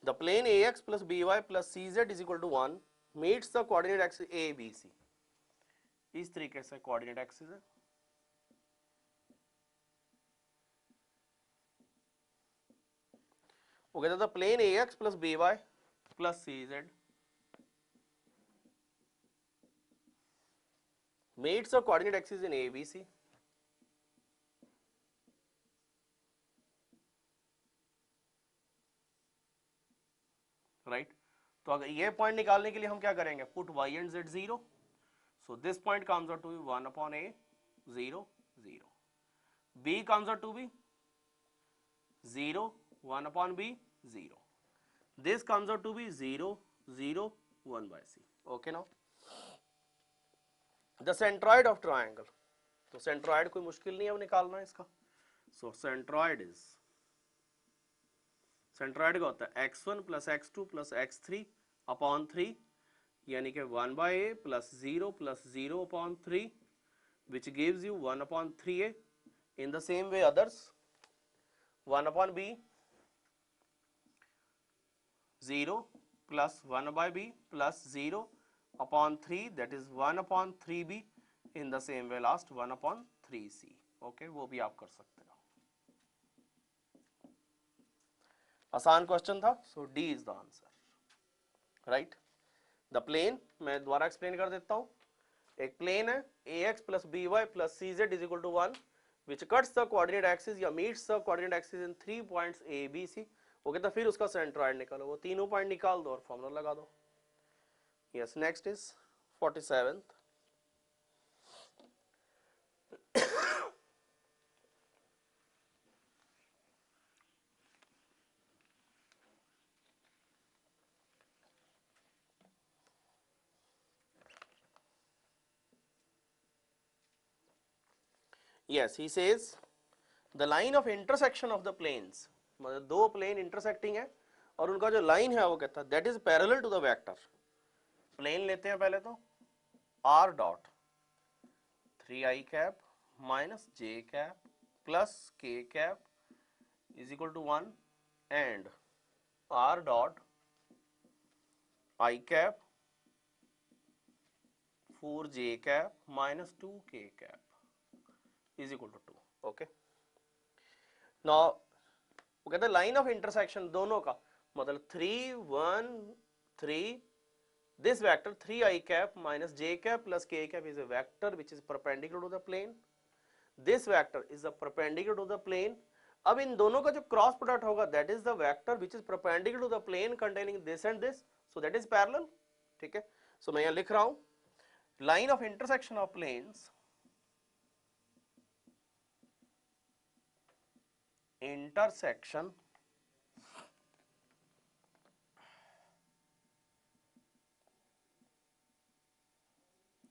the plane AX plus BY plus CZ is equal to 1 meets the coordinate axis ABC. इस तरीके से coordinate axis है. वो कहता था plane AX plus BY plus CZ meets the coordinate axis in ABC. Right? तो अगर ये पॉइंट निकालने के लिए हम क्या करेंगे, put y and z 0. So this point comes out to be 1 upon a 0 0. B comes out to be 0 1 upon b 0. This comes out to be 0 0 1 by c. Okay, now the centroid of triangle. तो centroid कोई मुश्किल नहीं है अब निकालना इसका. So centroid का होता है x1 plus x2 plus x3 upon 3, यानी कि 1 by a plus 0 upon 3, which gives you 1 upon 3a. In the same way others, 1 upon b 0 plus 1 by b plus 0 upon 3, that is 1 upon 3b. In the same way last 1 upon 3c. Okay, वो भी आप कर सकते हो. आसान question था. So D is the answer. Right? The plane मैं दोबारा एक्सप्लेन कर देता हूँ. एक प्लेन है ax plus by plus cz is equal to 1 which cuts the coordinate axis या meets the coordinate axis in 3 points a b c. वो कहता फिर उसका सेंट्रॉइड निकालो. वो तीनों पॉइंट निकाल दो और फॉर्मूला लगा दो. Yes, next is 47th. Yes, he says the line of intersection of the planes, मतलब दो प्लेन इंटरसेक्टिंग है और उनका जो लाइन है वो कहता है that is parallel to the vector. Plane लेते हैं पहले तो r dot 3i cap minus j cap plus k cap is equal to 1 and r dot i cap 4j cap minus 2k cap is equal to 2. Okay. Now वो कहते हैं line of intersection दोनों का मतलब 3 1 3, this vector 3i cap minus j cap plus k cap is a vector which is perpendicular to the plane. This vector is a perpendicular to the plane. अब इन दोनों का जो क्रॉस प्रोडक्ट होगा that is the vector which is perpendicular to the plane containing this and this, so that is parallel. ठीक है. So मैं यहाँ लिख रहा हूँ line of intersection of planes intersection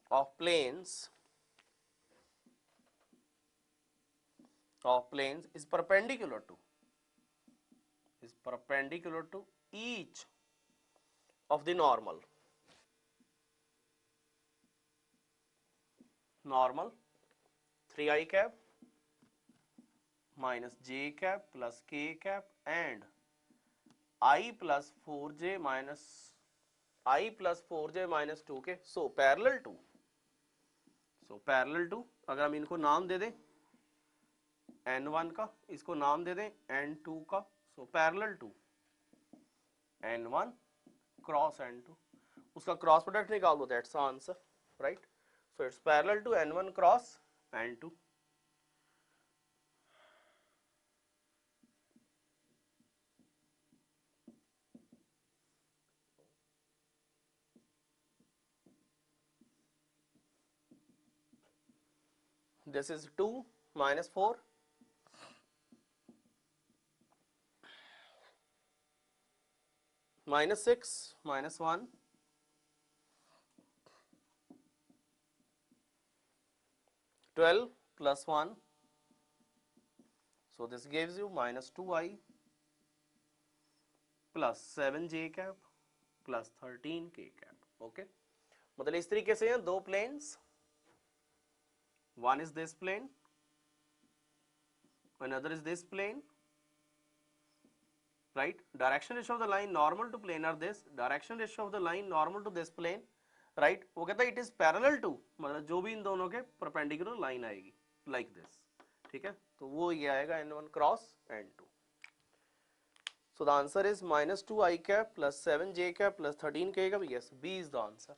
of planes is perpendicular to each of the normal 3i cap minus j cap plus k cap and i plus 4j minus 2k. So parallel to अगर हम इनको नाम दे दें n1 का, इसको नाम दे दें n2 का, so parallel to n1 cross n2, उसका क्रॉस प्रोडक्ट निकाल दो, that's the answer, right? So it's parallel to n1 cross n2. This is 2 minus 4 minus 6 minus 1 12 plus 1, so this gives you minus 2i plus 7j cap plus 13k cap. Okay, मतलब इस तरीके से हैं दो planes, one is this plane, another is this plane, right? Direction ratio of the line normal to plane are this, direction ratio of the line normal to this plane, right? वो कहता है it is parallel to, मतलब जो भी इन दोनों के perpendicular line आएगी like this, ठीक है? तो वो ये आएगा n1 cross n2. So the answer is minus 2 I cap plus 7 j cap plus 13 k cap. Yes, B is the answer.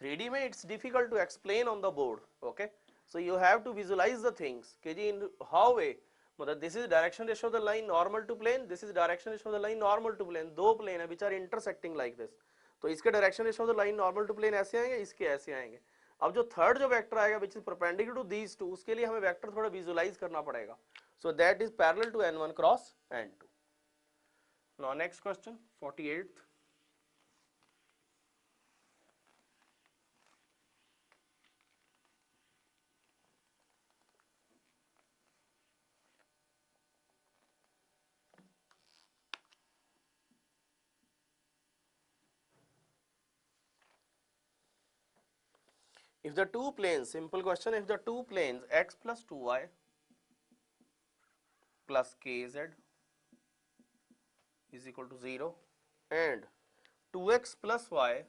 3D में it's difficult to explain on the board, okay? So you have to visualize the things. KG in how way? मतलब this is direction ratio of the line normal to plane. This is direction ratio of the line normal to plane. दो plane है which are intersecting like this. तो इसके direction ratio of the line normal to plane ऐसे आएंगे, इसके ऐसे आएंगे. अब जो थर्ड जो वेक्टर आएगा which is perpendicular to these two, उसके लिए हमें वेक्टर थोड़ा visualize करना पड़ेगा. So that is parallel to n1 cross n2. Now next question, 48th. If the two planes, simple question, if the two planes x plus 2y plus kz is equal to 0 and 2x plus y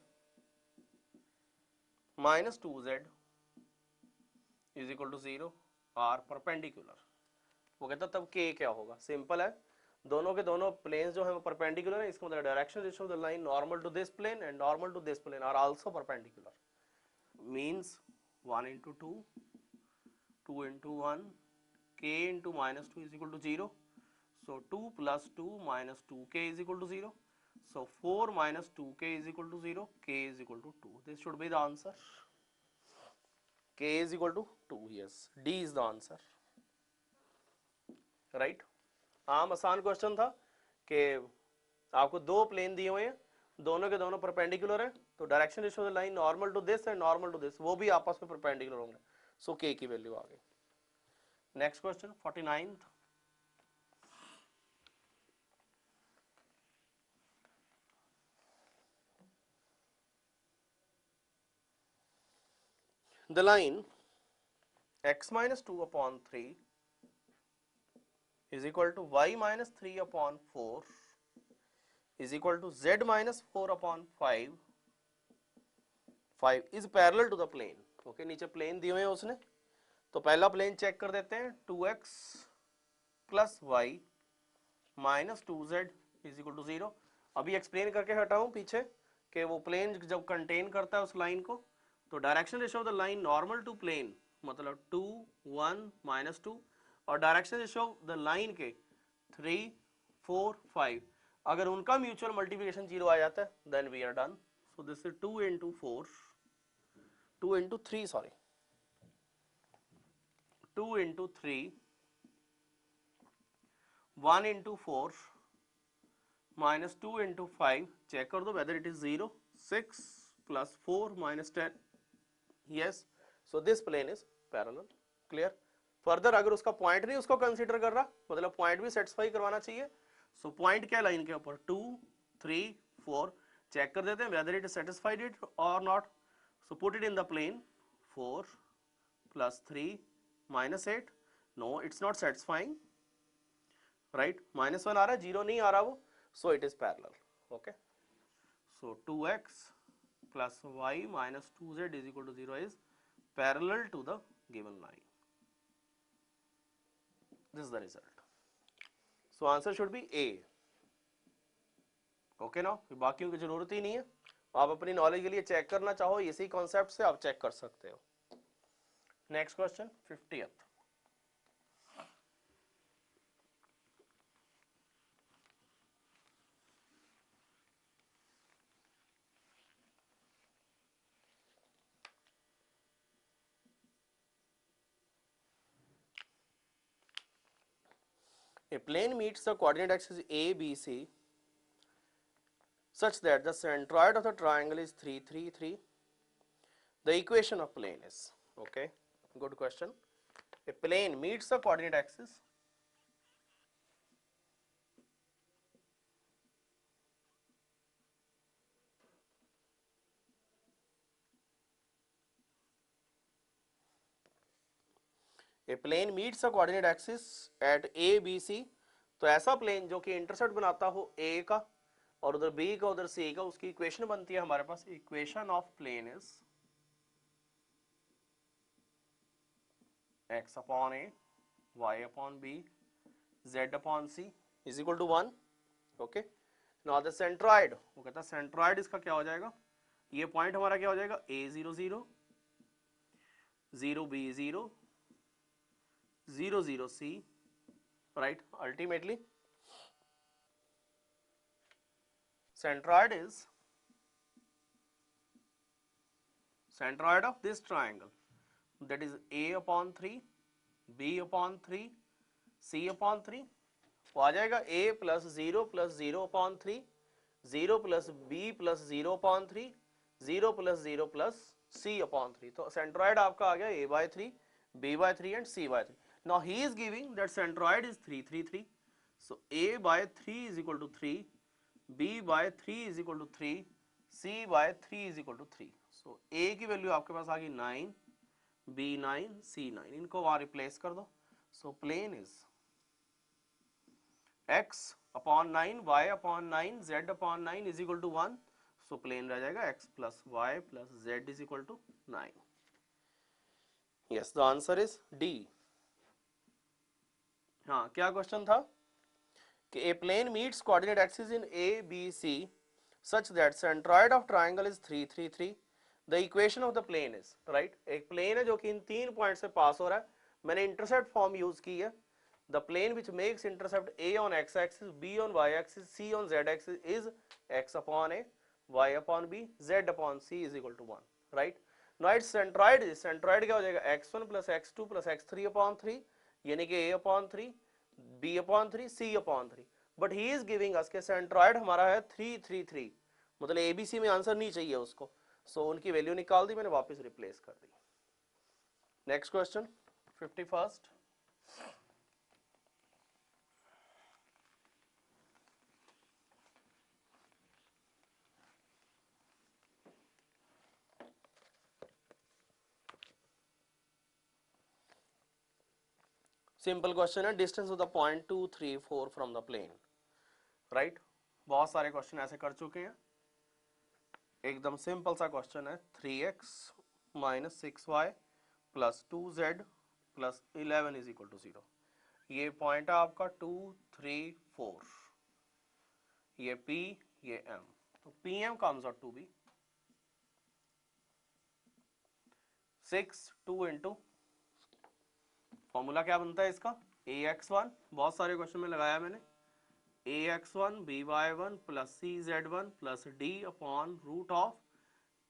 minus 2z is equal to 0 are perpendicular, वो कहता तब k क्या होगा? Simple है, दोनों के दोनों planes जो है परपेंडिकुलर है, इसका मतलब direction ratio of the line normal to this plane and normal to this plane are also perpendicular. Means 1 into 2, 2 into 1, k into minus 2 is equal to 0. So 2 plus 2 minus 2k is equal to 0. So 4 minus 2k is equal to 0. K is equal to 2. This should be the answer. K is equal to 2. Yes, D is the answer. Right? आम आसान question था कि आपको दो plane दिए हुए हैं, दोनों के दोनों परपेंडिकुलर है, तो direction ratio of the line normal to this and normal to this वो भी आपस में परपेंडिकुलर होंगे. सो के की वैल्यू आ गई. Next question 49th. The line x minus 2 upon 3 is equal to y minus 3 upon 4 is equal to z minus 4 upon 5 is parallel to the plane. Okay, नीचे plane दिए हुए हैं उसने, तो पहला प्लेन चेक कर देते हैं. 2x plus y minus 2z is equal to 0. अभी एक्सप्लेन करके हटाऊं पीछे कि वो प्लेन जब कंटेन करता है उस लाइन को, तो direction ratio of the line normal to plane मतलब 2 1 माइनस 2 और direction ratio of the line के 3 4 5 अगर उनका म्यूचुअल मल्टीप्लिकेशन 0 आ जाता है then we are done. So this is 2 into 4 2 into 3 sorry 2 into 3 1 into 4 minus 2 into 5 check कर दो whether it is 0. 6 plus 4 minus 10. Yes, so this plane is parallel. Clear? Further अगर उसका पॉइंट नहीं उसको consider कर रहा, मतलब पॉइंट भी सेटिस्फाई करवाना चाहिए. सो पॉइंट क्या लाइन के ऊपर 2 3 4 चेक कर देते हैं whether it is satisfied it or not. So put it in the plane. 4 plus 3 minus 8. No, it's not satisfying. Right? Minus 1 आ रहा है, 0 नहीं आ रहा वो. So it is parallel. Okay. So 2x plus y minus 2z is equal to 0 is parallel to the given line. This is the result. So answer should be A. Okay now, बाकियों की जरूरत ही नहीं है, आप अपनी knowledge के लिए check करना चाहो इसी कॉन्सेप्ट से आप चेक कर सकते हो. Next question 50th. A plane meets the coordinate axis A, B, C such that the centroid of the triangle is 3, 3, 3. The equation of plane is, okay, good question. A plane meets the coordinate axis a plane meets a coordinate axis at a B c, तो ऐसा plane जो कि intercept बनाता हो ए का और उधर B का उधर सी का, उसकी इक्वेशन बनती है हमारे पास, equation of plane is x upon A, y upon B, z upon C is equal to 1। Okay, now the centroid, वो कहता है सेंट्रॉइड इसका क्या हो जाएगा, ये पॉइंट हमारा क्या हो जाएगा, a0 0 0 b0 0 0 c, right. Ultimately centroid is centroid of this triangle, that is a upon 3 b upon 3 c upon 3, वो आ जाएगा a plus 0 upon 3 0 plus b plus 0 upon 3 0 plus 0 plus c upon 3, तो centroid आपका आ गया a by 3 b by 3 and c by 3। now he is giving that centroid is 3 3 3, so a by 3 is equal to 3, b by 3 is equal to 3, c by 3 is equal to 3। so a की value आपके पास आ गई 9, b 9, c 9, इनको वहां replace कर दो। so plane is x upon 9 y upon 9 z upon 9 is equal to 1, so plane रह जाएगा x plus y plus z is equal to 9। yes, the answer is D। हाँ, क्या क्वेश्चन था कि a plane meets coordinate axis in a b c such that centroid of triangle is 3 3 3, the equation of the plane is, right। एक plane है जो कि इन 3 point से पास हो रहा है, मैंने इंटरसेप्ट फॉर्म यूज की है। the plane which makes intercept a on x axis, b on y axis, c on z axis is x upon a, y upon b, z upon c is equal to 1, right। now its centroid is, centroid क्या हो जाएगा, x1 plus x2 plus x3 upon 3, यानी कि a upon 3 b upon 3 c upon 3, but he is giving us के centroid हमारा है 3 3 3, मतलब ABC में आंसर नहीं चाहिए उसको, सो उनकी वैल्यू निकाल दी मैंने, वापस रिप्लेस कर दी। Next question 51st, simple question है, distance of the point 2 3 4 from the plane, right. बहुत सारे क्वेश्चन ऐसे कर चुके हैं, एकदम सिंपल सा क्वेश्चन है। 3x minus 6y plus 2z plus 11 is equal to 0, ये पॉइंट है आपका 2 3 4, ये P ये M, तो PM comes out to be 6 2 into, formula क्या बनता है इसका, ax1, बहुत सारे क्वेश्चन में लगाया मैंने, ax1 by1 plus cz1 plus d upon root of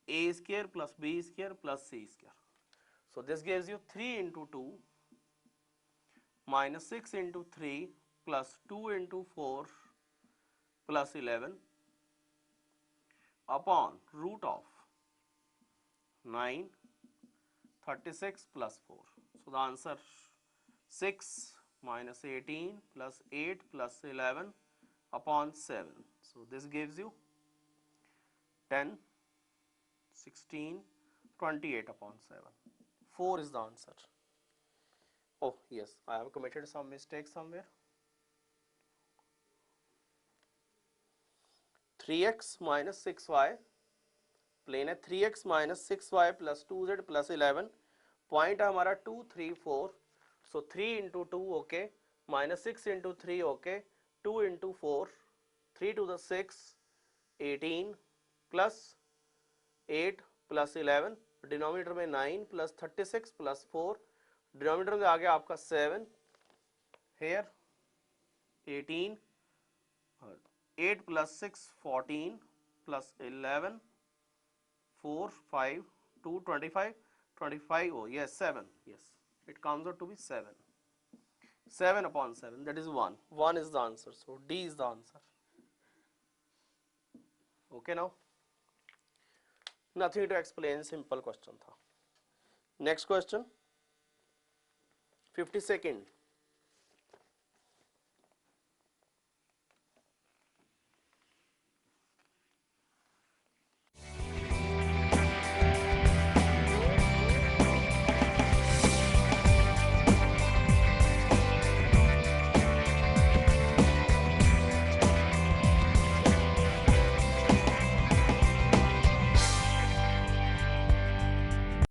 a square plus b square plus c square, so this gives you 3 into 2 minus 6 into 3 plus 2 into 4 plus 11 upon root of 9 36 plus 4, so the answer 6 minus 18 plus 8 plus 11 upon 7, so this gives you 10 16 28 upon 7, 4 is the answer। oh yes, I have committed some mistake somewhere, 3x minus 6y, plane है 3x minus 6y plus 2z plus 11, point है हमारा 2 3 4, so 3 into 2 okay, minus 6 into 3 okay, 2 into 4 3 to the 6 18 plus 8 plus 11, denominator में 9 plus 36 plus 4, denominator में आ गया आपका 7, here 18 8 plus 6 14 plus 11 4 5 2 25 25, oh yes 7, yes it comes out to be 7, 7 upon 7, that is 1, 1 is the answer, so D is the answer। okay, now nothing to explain, simple question था। next question 52nd,